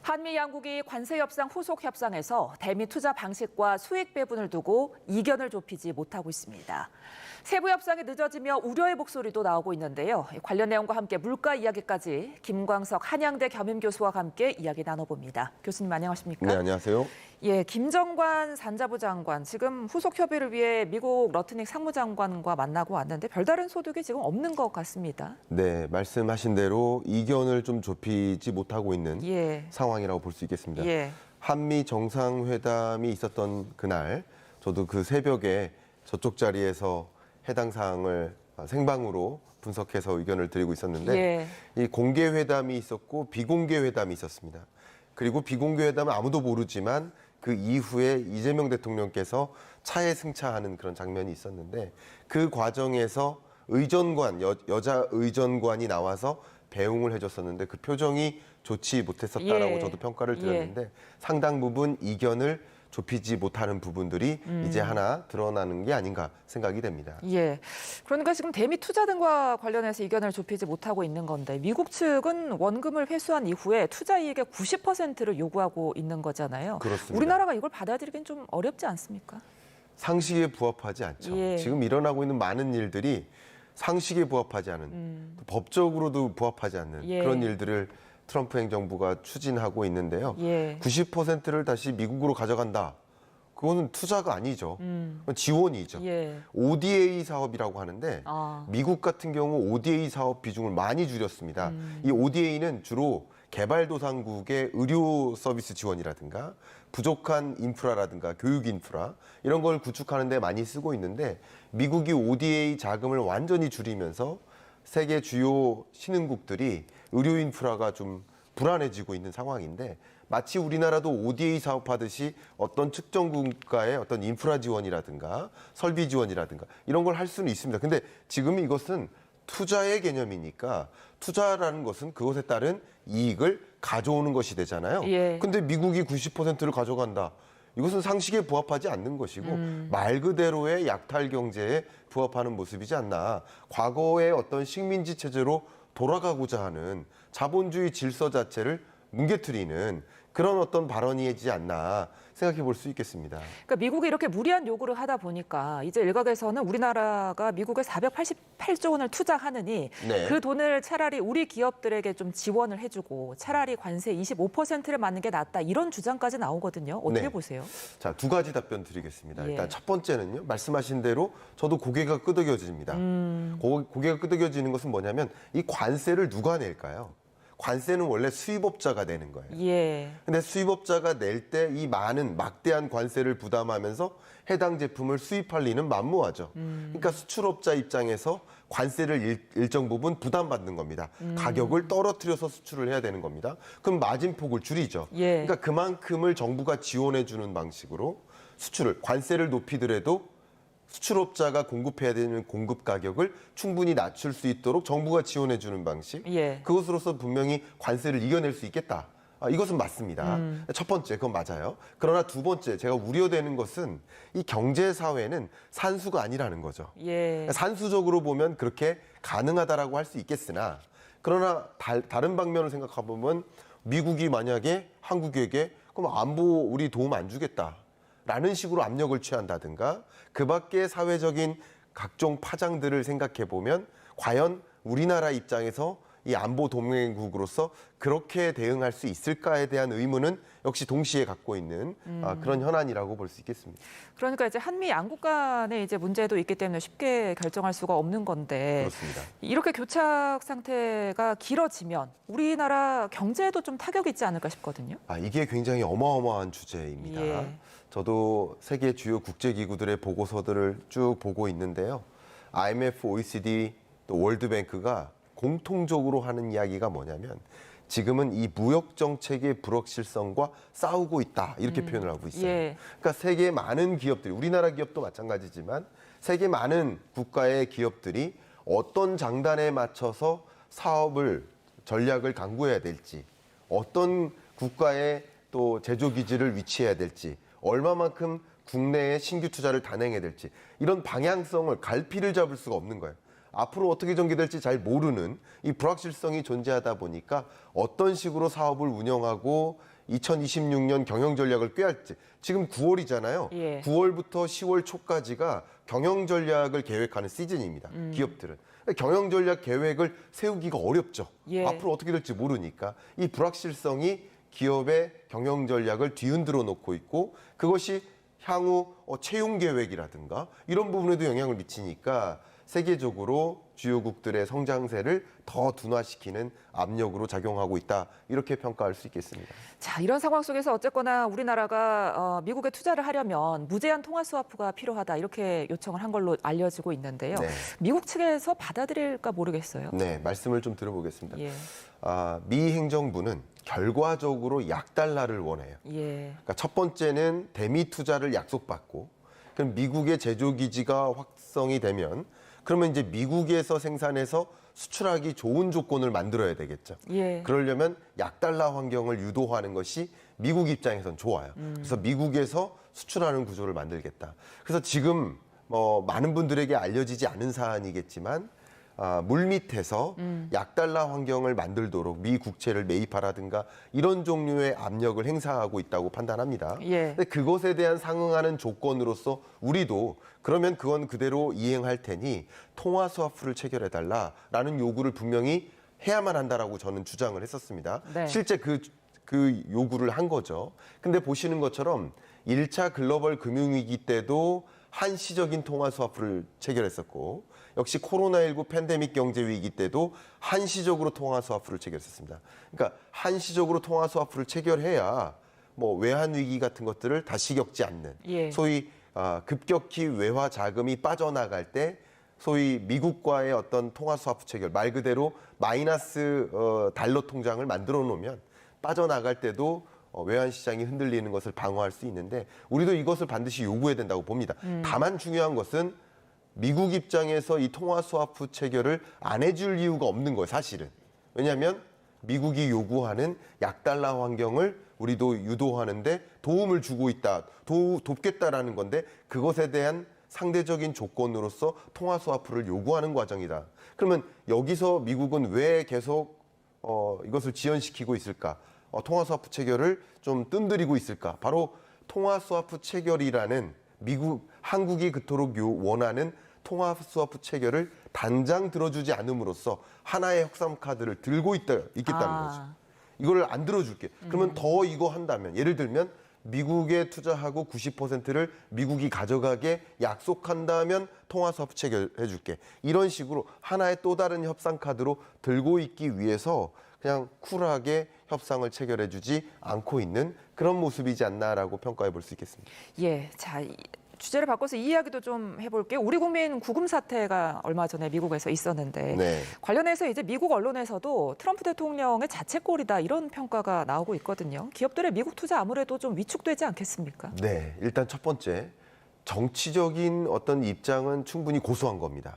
한미 양국이 관세 협상 후속 협상에서 대미 투자 방식과 수익 배분을 두고 이견을 좁히지 못하고 있습니다. 세부 협상이 늦어지며 우려의 목소리도 나오고 있는데요. 관련 내용과 함께 물가 이야기까지 김광석 한양대 겸임 교수와 함께 이야기 나눠봅니다. 교수님 안녕하십니까? 네, 안녕하세요. 예, 김정관 산자부 장관 지금 후속 협의를 위해 미국 러트닉 상무장관과 만나고 왔는데 별다른 소득이 지금 없는 것 같습니다. 네, 말씀하신 대로 이견을 좀 좁히지 못하고 있는 상황이라고 볼 수 있겠습니다. 한미 정상회담이 있었던 그날 저도 그 새벽에 저쪽 자리에서 해당 사항을 생방으로 분석해서 의견을 드리고 있었는데 이 공개 회담이 있었고 비공개 회담이 있었습니다. 그리고 비공개 회담은 아무도 모르지만 그 이후에 이재명 대통령께서 차에 승차하는 그런 장면이 있었는데 그 과정에서 의전관, 여자 의전관이 나와서 배웅을 해줬었는데 그 표정이 좋지 못했었다라고 저도 평가를 드렸는데 상당 부분 이견을 좁히지 못하는 부분들이 이제 하나 드러나는 게 아닌가 생각이 됩니다. 그러니까 지금 대미 투자 등과 관련해서 이견을 좁히지 못하고 있는 건데 미국 측은 원금을 회수한 이후에 투자 이익의 90%를 요구하고 있는 거잖아요. 그렇습니다. 우리나라가 이걸 받아들이긴 좀 어렵지 않습니까? 상식에 부합하지 않죠. 지금 일어나고 있는 많은 일들이 상식에 부합하지 않은, 법적으로도 부합하지 않는 그런 일들을 트럼프 행정부가 추진하고 있는데요. 90%를 다시 미국으로 가져간다. 그거는 투자가 아니죠. 지원이죠. ODA 사업이라고 하는데 미국 같은 경우 ODA 사업 비중을 많이 줄였습니다. 이 ODA는 주로 개발도상국의 의료 서비스 지원이라든가 부족한 인프라라든가 교육 인프라 이런 걸 구축하는 데 많이 쓰고 있는데 미국이 ODA 자금을 완전히 줄이면서 세계 주요 신흥국들이 의료 인프라가 좀 불안해지고 있는 상황인데 마치 우리나라도 ODA 사업하듯이 어떤 특정 국가의 어떤 인프라 지원이라든가 설비 지원이라든가 이런 걸 할 수는 있습니다. 근데 지금 이것은 투자의 개념이니까 투자라는 것은 그것에 따른 이익을 가져오는 것이 되잖아요. 근데 미국이 90%를 가져간다. 이것은 상식에 부합하지 않는 것이고 말 그대로의 약탈 경제에 부합하는 모습이지 않나. 과거의 어떤 식민지 체제로 돌아가고자 하는 자본주의 질서 자체를 뭉개뜨리는 그런 어떤 발언이지 않나 생각해 볼 수 있겠습니다. 그러니까 미국이 이렇게 무리한 요구를 하다 보니까 이제 일각에서는 우리나라가 미국에 488조 원을 투자하느니 그 돈을 차라리 우리 기업들에게 좀 지원을 해주고 차라리 관세 25%를 맞는 게 낫다 이런 주장까지 나오거든요. 어떻게 보세요? 자, 두 가지 답변 드리겠습니다. 일단 첫 번째는요. 말씀하신 대로 저도 고개가 끄덕여집니다. 고개가 끄덕여지는 것은 뭐냐면 이 관세를 누가 낼까요? 관세는 원래 수입업자가 내는 거예요. 근데 수입업자가 낼 때 이 많은 막대한 관세를 부담하면서 해당 제품을 수입할 리는 만무하죠. 그러니까 수출업자 입장에서 관세를 일정 부분 부담받는 겁니다. 가격을 떨어뜨려서 수출을 해야 되는 겁니다. 그럼 마진폭을 줄이죠. 그러니까 그만큼을 정부가 지원해 주는 방식으로 수출을 관세를 높이더라도 수출업자가 공급해야 되는 공급 가격을 충분히 낮출 수 있도록 정부가 지원해 주는 방식. 그것으로서 분명히 관세를 이겨낼 수 있겠다. 이것은 맞습니다. 첫 번째, 그건 맞아요. 그러나 두 번째, 제가 우려되는 것은 이 경제사회는 산수가 아니라는 거죠. 산수적으로 보면 그렇게 가능하다라고 할 수 있겠으나 그러나 다른 방면을 생각해 보면 미국이 만약에 한국에게 그럼 안보 우리 도움 안 주겠다. 라는 식으로 압력을 취한다든가 그 밖의 사회적인 각종 파장들을 생각해 보면 과연 우리나라 입장에서 이 안보 동맹국으로서 그렇게 대응할 수 있을까에 대한 의문은 역시 동시에 갖고 있는 그런 현안이라고 볼 수 있겠습니다. 그러니까 이제 한미 양국 간에 이제 문제도 있기 때문에 쉽게 결정할 수가 없는 건데 그렇습니다. 이렇게 교착 상태가 길어지면 우리나라 경제에도 좀 타격이 있지 않을까 싶거든요. 이게 굉장히 어마어마한 주제입니다. 저도 세계 주요 국제기구들의 보고서들을 쭉 보고 있는데요. IMF, OECD, 또 월드뱅크가 공통적으로 하는 이야기가 뭐냐면 지금은 이 무역 정책의 불확실성과 싸우고 있다 이렇게 표현을 하고 있어요. 그러니까 세계 많은 기업들이 우리나라 기업도 마찬가지지만 세계 많은 국가의 기업들이 어떤 장단에 맞춰서 사업을 전략을 강구해야 될지 어떤 국가의 또 제조 기지를 위치해야 될지 얼마만큼 국내에 신규 투자를 단행해야 될지 이런 방향성을 갈피를 잡을 수가 없는 거예요. 앞으로 어떻게 전개될지 잘 모르는 이 불확실성이 존재하다 보니까 어떤 식으로 사업을 운영하고 2026년 경영 전략을 꾀할지 지금 9월이잖아요. 예. 9월부터 10월 초까지가 경영 전략을 계획하는 시즌입니다. 기업들은. 경영 전략 계획을 세우기가 어렵죠. 예. 앞으로 어떻게 될지 모르니까 이 불확실성이 기업의 경영 전략을 뒤흔들어 놓고 있고 그것이 향후 채용 계획이라든가 이런 부분에도 영향을 미치니까 세계적으로 주요국들의 성장세를 더 둔화시키는 압력으로 작용하고 있다. 이렇게 평가할 수 있겠습니다. 자, 이런 상황 속에서 어쨌거나 우리나라가 미국에 투자를 하려면 무제한 통화 스와프가 필요하다 이렇게 요청을 한 걸로 알려지고 있는데요. 네. 미국 측에서 받아들일까 모르겠어요. 네, 말씀을 좀 들어보겠습니다. 예. 미 행정부는 결과적으로 약달러를 원해요. 예. 그러니까 첫 번째는 대미 투자를 약속받고 그럼 미국의 제조 기지가 확성이 되면 그러면 이제 미국에서 생산해서 수출하기 좋은 조건을 만들어야 되겠죠. 예. 그러려면 약달러 환경을 유도하는 것이 미국 입장에선 좋아요. 그래서 미국에서 수출하는 구조를 만들겠다. 그래서 지금 많은 분들에게 알려지지 않은 사안이겠지만 물밑에서 약달러 환경을 만들도록 미 국채를 매입하라든가 이런 종류의 압력을 행사하고 있다고 판단합니다. 예. 근데 그것에 대한 상응하는 조건으로서 우리도 그러면 그건 그대로 이행할 테니 통화 스와프를 체결해달라라는 요구를 분명히 해야만 한다라고 저는 주장을 했었습니다. 네. 실제 그 요구를 한 거죠. 근데 보시는 것처럼 1차 글로벌 금융위기 때도 한시적인 통화 스와프를 체결했었고 역시 코로나19 팬데믹 경제 위기 때도 한시적으로 통화 스와프를 체결했습니다. 그러니까 한시적으로 통화 스와프를 체결해야 외환 위기 같은 것들을 다시 겪지 않는 예. 소위 급격히 외화 자금이 빠져나갈 때 소위 미국과의 어떤 통화 스와프 체결 말 그대로 마이너스 달러 통장을 만들어 놓으면 빠져나갈 때도 외환 시장이 흔들리는 것을 방어할 수 있는데 우리도 이것을 반드시 요구해야 된다고 봅니다. 다만 중요한 것은 미국 입장에서 이 통화 스와프 체결을 안 해줄 이유가 없는 거예요, 사실은. 왜냐하면 미국이 요구하는 약달러 환경을 우리도 유도하는데 도움을 주고 있다, 돕겠다라는 건데 그것에 대한 상대적인 조건으로서 통화 스와프를 요구하는 과정이다. 그러면 여기서 미국은 왜 계속 이것을 지연시키고 있을까? 통화 스와프 체결을 좀 뜸들이고 있을까? 바로 통화 스와프 체결이라는 한국이 그토록 원하는 통화 스와프 체결을 당장 들어주지 않음으로써 하나의 협상 카드를 들고 있겠다는 거죠. 이걸 안 들어줄게. 그러면 더 이거 한다면 예를 들면 미국에 투자하고 90%를 미국이 가져가게 약속한다면 통화 스와프 체결해줄게. 이런 식으로 하나의 또 다른 협상 카드로 들고 있기 위해서 그냥 쿨하게 협상을 체결해주지 않고 있는 그런 모습이지 않나라고 평가해 볼 수 있겠습니다. 예. 자, 주제를 바꿔서 이 이야기도 좀 해볼게요. 우리 국민 구금 사태가 얼마 전에 미국에서 있었는데 네. 관련해서 이제 미국 언론에서도 트럼프 대통령의 자책골이다 이런 평가가 나오고 있거든요. 기업들의 미국 투자 아무래도 좀 위축되지 않겠습니까? 네, 일단 첫 번째 정치적인 어떤 입장은 충분히 고수한 겁니다.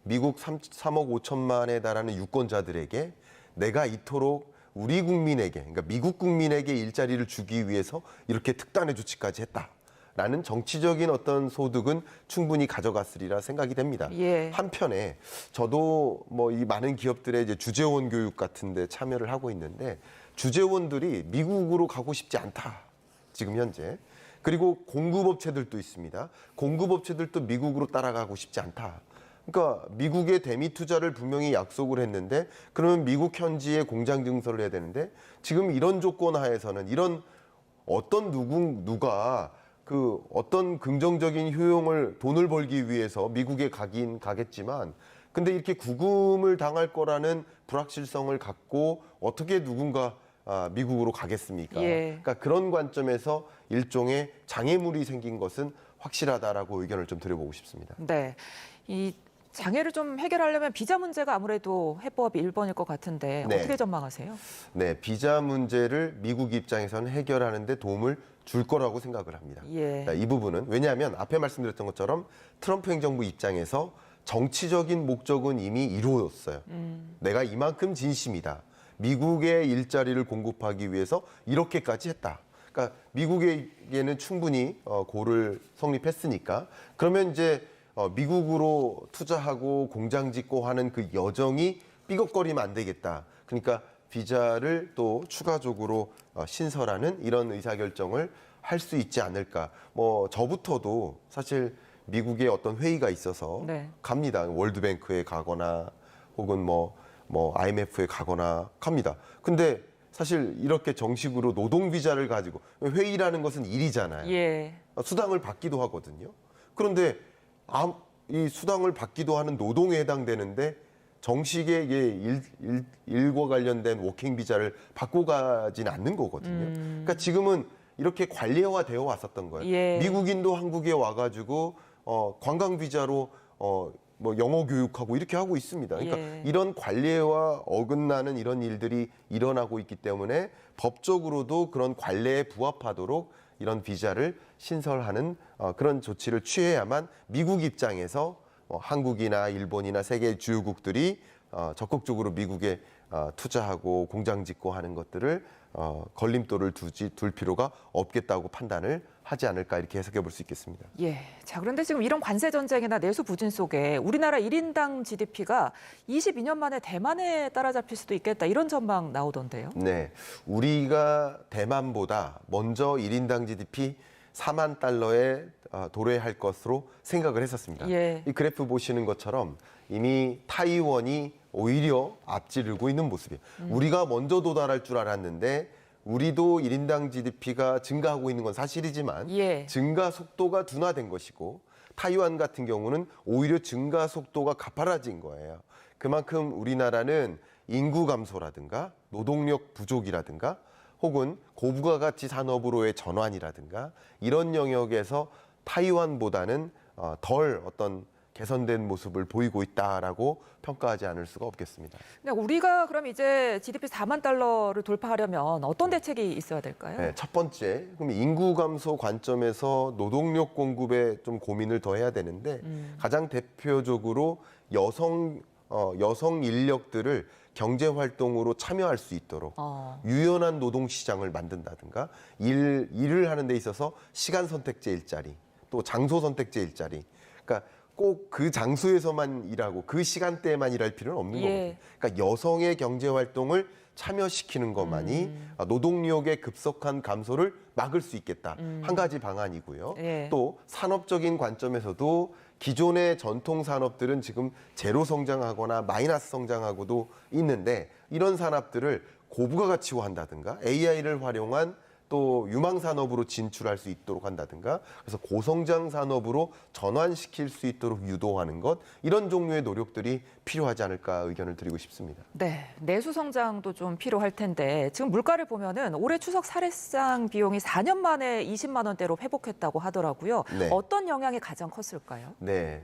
미국 3억 5천만에 달하는 유권자들에게 내가 이토록 우리 국민에게, 그러니까 미국 국민에게 일자리를 주기 위해서 이렇게 특단의 조치까지 했다라는 정치적인 어떤 소득은 충분히 가져갔으리라 생각이 됩니다. 예. 한편에 저도 이 많은 기업들의 이제 주재원 교육 같은데 참여를 하고 있는데 주재원들이 미국으로 가고 싶지 않다. 지금 현재. 그리고 공급업체들도 있습니다. 공급업체들도 미국으로 따라가고 싶지 않다. 그러니까 미국의 대미 투자를 분명히 약속을 했는데 그러면 미국 현지에 공장 증설을 해야 되는데 지금 이런 조건 하에서는 이런 어떤 누가 그 어떤 긍정적인 효용을 돈을 벌기 위해서 미국에 가긴 가겠지만 근데 이렇게 구금을 당할 거라는 불확실성을 갖고 어떻게 누군가 미국으로 가겠습니까? 예. 그러니까 그런 관점에서 일종의 장애물이 생긴 것은 확실하다라고 의견을 좀 드려보고 싶습니다. 네. 이 장애를 좀 해결하려면 비자 문제가 아무래도 해법이 1번일 것 같은데 네. 어떻게 전망하세요? 네, 비자 문제를 미국 입장에서는 해결하는 데 도움을 줄 거라고 생각을 합니다. 예. 이 부분은 왜냐하면 앞에 말씀드렸던 것처럼 트럼프 행정부 입장에서 정치적인 목적은 이미 이루어졌어요. 내가 이만큼 진심이다. 미국의 일자리를 공급하기 위해서 이렇게까지 했다. 그러니까 미국에게는 충분히 고를 성립했으니까 그러면 이제 미국으로 투자하고 공장 짓고 하는 그 여정이 삐걱거리면 안 되겠다. 그러니까 비자를 또 추가적으로 신설하는 이런 의사결정을 할 수 있지 않을까. 뭐 저부터도 사실 미국의 어떤 회의가 있어서 네. 갑니다. 월드뱅크에 가거나 혹은 뭐 IMF에 가거나 갑니다. 근데 사실 이렇게 정식으로 노동 비자를 가지고 회의라는 것은 일이잖아요. 예. 수당을 받기도 하거든요. 그런데 이 수당을 받기도 하는 노동에 해당되는데 정식의 일과 관련된 워킹 비자를 받고 가진 않는 거거든요. 그러니까 지금은 이렇게 관례화되어 왔었던 거예요. 예. 미국인도 한국에 와가지고 관광 비자로 뭐 영어 교육하고 이렇게 하고 있습니다. 그러니까 예. 이런 관례와 어긋나는 이런 일들이 일어나고 있기 때문에 법적으로도 그런 관례에 부합하도록 이런 비자를 신설하는 그런 조치를 취해야만 미국 입장에서 한국이나 일본이나 세계 주요국들이 적극적으로 미국에 투자하고 공장 짓고 하는 것들을 걸림돌을 둘 필요가 없겠다고 판단을 하지 않을까 이렇게 해석해 볼 수 있겠습니다. 예. 자, 그런데 지금 이런 관세 전쟁이나 내수 부진 속에 우리나라 1인당 GDP가 22년 만에 대만에 따라잡힐 수도 있겠다 이런 전망 나오던데요. 네, 우리가 대만보다 먼저 1인당 GDP 4만 달러에 도래할 것으로 생각을 했었습니다. 예. 이 그래프 보시는 것처럼 이미 타이완이 오히려 앞지르고 있는 모습이에요. 우리가 먼저 도달할 줄 알았는데 우리도 1인당 GDP가 증가하고 있는 건 사실이지만 예. 증가 속도가 둔화된 것이고 타이완 같은 경우는 오히려 증가 속도가 가파라진 거예요. 그만큼 우리나라는 인구 감소라든가 노동력 부족이라든가 혹은 고부가가치 산업으로의 전환이라든가 이런 영역에서 타이완보다는 덜 어떤 개선된 모습을 보이고 있다라고 평가하지 않을 수가 없겠습니다. 그러니까 우리가 그럼 이제 GDP 4만 달러를 돌파하려면 어떤 대책이 있어야 될까요? 네, 첫 번째, 그럼 인구 감소 관점에서 노동력 공급에 좀 고민을 더 해야 되는데 가장 대표적으로 여성 인력들을 경제 활동으로 참여할 수 있도록 유연한 노동 시장을 만든다든가 일을 하는 데 있어서 시간 선택제 일자리, 또 장소 선택제 일자리. 그러니까 꼭 그 장소에서만 일하고 그 시간대에만 일할 필요는 없는 예. 거거든요. 그러니까 여성의 경제 활동을 참여시키는 것만이 노동력의 급속한 감소를 막을 수 있겠다. 한 가지 방안이고요. 예. 또 산업적인 관점에서도 기존의 전통 산업들은 지금 제로 성장하거나 마이너스 성장하고도 있는데 이런 산업들을 고부가가치화한다든가 AI를 활용한 또 유망 산업으로 진출할 수 있도록 한다든가 그래서 고성장 산업으로 전환시킬 수 있도록 유도하는 것 이런 종류의 노력들이 필요하지 않을까 의견을 드리고 싶습니다. 네, 내수 성장도 좀 필요할 텐데 지금 물가를 보면은 올해 추석 사례상 비용이 4년 만에 20만 원대로 회복했다고 하더라고요. 네. 어떤 영향이 가장 컸을까요? 네,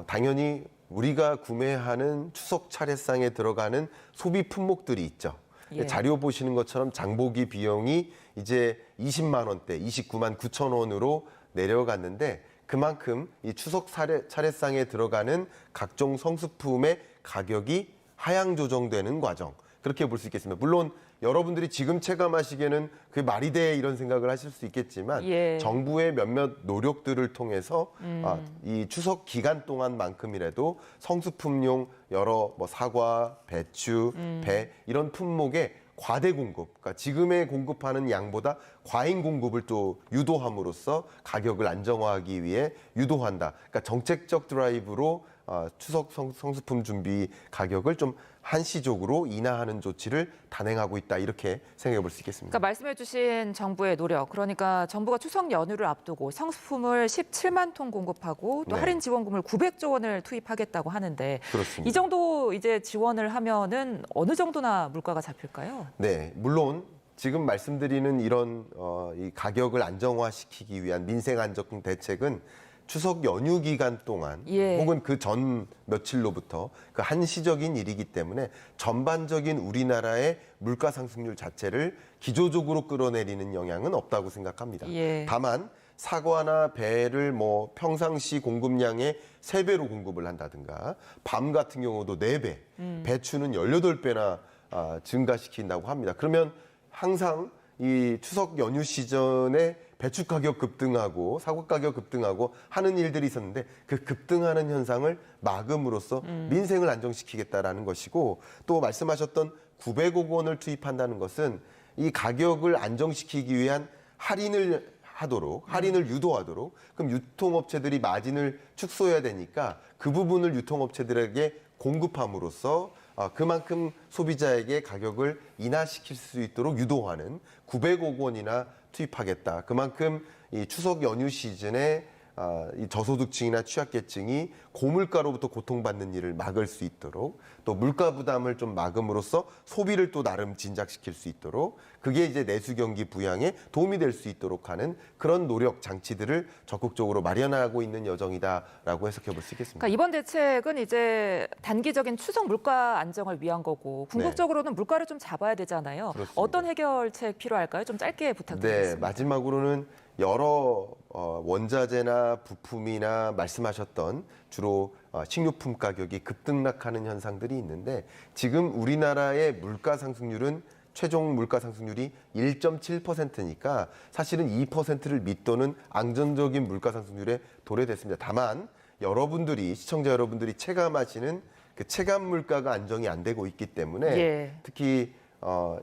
당연히 우리가 구매하는 추석 차례상에 들어가는 소비 품목들이 있죠. 예. 자료 보시는 것처럼 장보기 비용이 이제 20만 원대, 29만 9천 원으로 내려갔는데 그만큼 이 추석 차례상에 들어가는 각종 성수품의 가격이 하향 조정되는 과정 그렇게 볼 수 있겠습니다. 물론 여러분들이 지금 체감하시기에는 그게 말이 돼 이런 생각을 하실 수 있겠지만 예. 정부의 몇몇 노력들을 통해서 이 추석 기간 동안만큼이라도 성수품용 여러 뭐 사과, 배추, 배 이런 품목의 과대 공급, 그러니까 지금의 공급하는 양보다 과잉 공급을 또 유도함으로써 가격을 안정화하기 위해 유도한다. 그러니까 정책적 드라이브로 추석 성수품 준비 가격을 좀 한시적으로 인하하는 조치를 단행하고 있다. 이렇게 생각해 볼 수 있겠습니다. 그러니까 말씀해 주신 정부의 노력, 그러니까 정부가 추석 연휴를 앞두고 성수품을 17만 톤 공급하고 또 네. 할인 지원금을 900조 원을 투입하겠다고 하는데 그렇습니다. 이 정도 이제 지원을 하면은 어느 정도나 물가가 잡힐까요? 네, 물론 지금 말씀드리는 이런 이 가격을 안정화시키기 위한 민생 안정 대책은 추석 연휴 기간 동안 예. 혹은 그 전 며칠로부터 그 한시적인 일이기 때문에 전반적인 우리나라의 물가 상승률 자체를 기조적으로 끌어내리는 영향은 없다고 생각합니다. 예. 다만 사과나 배를 뭐 평상시 공급량의 3배로 공급을 한다든가 밤 같은 경우도 4배, 배추는 18배나 증가시킨다고 합니다. 그러면 항상 이 추석 연휴 시즌에 배추 가격 급등하고 사과 가격 급등하고 하는 일들이 있었는데 그 급등하는 현상을 막음으로써 민생을 안정시키겠다라는 것이고 또 말씀하셨던 900억 원을 투입한다는 것은 이 가격을 안정시키기 위한 할인을 유도하도록 그럼 유통업체들이 마진을 축소해야 되니까 그 부분을 유통업체들에게 공급함으로써 그만큼 소비자에게 가격을 인하시킬 수 있도록 유도하는 900억 원이나 투입하겠다. 그만큼 이 추석 연휴 시즌에 이 저소득층이나 취약계층이 고물가로부터 고통받는 일을 막을 수 있도록 또 물가 부담을 좀 막음으로써 소비를 또 나름 진작시킬 수 있도록 그게 이제 내수 경기 부양에 도움이 될 수 있도록 하는 그런 노력 장치들을 적극적으로 마련하고 있는 여정이다라고 해석해 볼 수 있겠습니다. 그러니까 이번 대책은 이제 단기적인 추석 물가 안정을 위한 거고 궁극적으로는 물가를 좀 잡아야 되잖아요. 그렇습니다. 어떤 해결책 필요할까요? 좀 짧게 부탁드리겠습니다. 네, 마지막으로는 여러 원자재나 부품이나 말씀하셨던 주로 식료품 가격이 급등락하는 현상들이 있는데 지금 우리나라의 물가 상승률은 최종 물가 상승률이 1.7%니까 사실은 2%를 밑도는 안정적인 물가 상승률에 도래됐습니다. 다만 시청자 여러분들이 체감하시는 그 체감 물가가 안정이 안 되고 있기 때문에 특히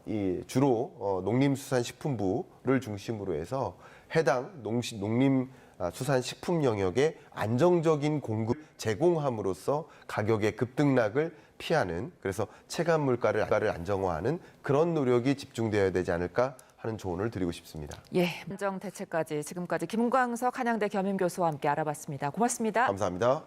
이 주로 농림수산식품부를 중심으로 해서 해당 농림수산식품 영역에 안정적인 공급 제공함으로써 가격의 급등락을 피하는 그래서 체감 물가를 안정화하는 그런 노력이 집중되어야 되지 않을까 하는 조언을 드리고 싶습니다. 안정 대책까지 지금까지 김광석 한양대 겸임교수와 함께 알아봤습니다. 고맙습니다. 감사합니다.